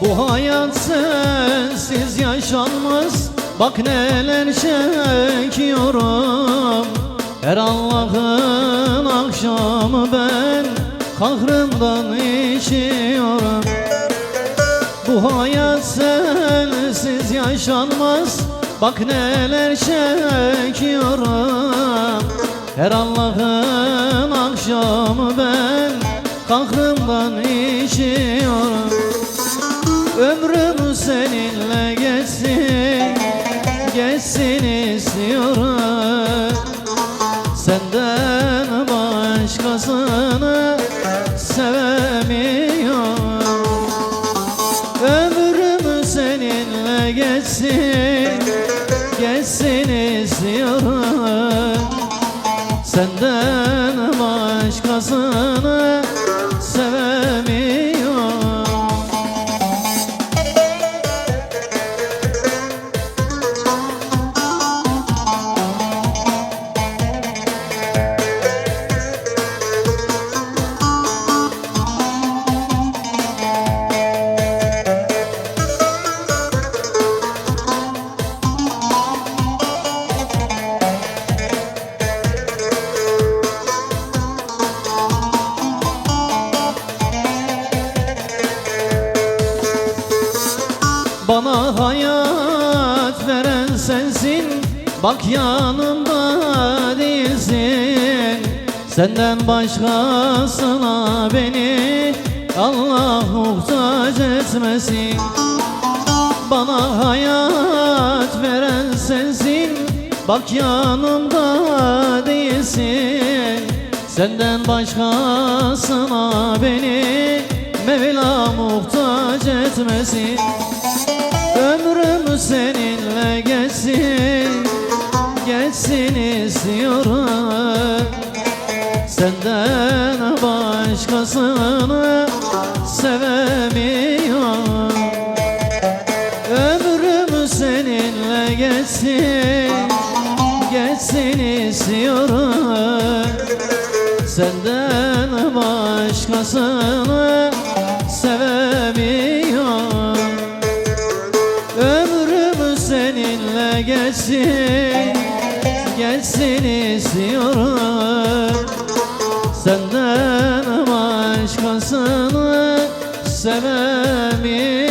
Bu hayat sensiz yaşanmaz. Bak neler çekiyorum. Her Allah'ın akşamı ben kahrından içiyorum. Bu hayat sensiz yaşanmaz. Bak neler çekiyorum. Her Allah'ın akşamı ben kahrımdan içiyorum. Ömrüm seninle geçsin, geçsin istiyorum. Senden başkasını sevemiyorum. Ömrüm seninle geçsin, geçsin istiyorum. Senden başkasını sevemiyorum. Bana hayat veren sensin. Bak yanımda değilsin. Senden başkasına beni Allah muhtaç etmesin. Bana hayat veren sensin. Bak yanımda değilsin. Senden başkasına beni Mevla muhtaç etmesin. Ömrüm seninle geçsin, geçsin istiyorum. Senden başkasını sevemiyorum. Ömrüm seninle geçsin, geçsin istiyorum. Senden başkasını sevemiyorum. Ömrüm seninle geçsin, geçsin istiyorum. Senden başkasını sevemiyorum.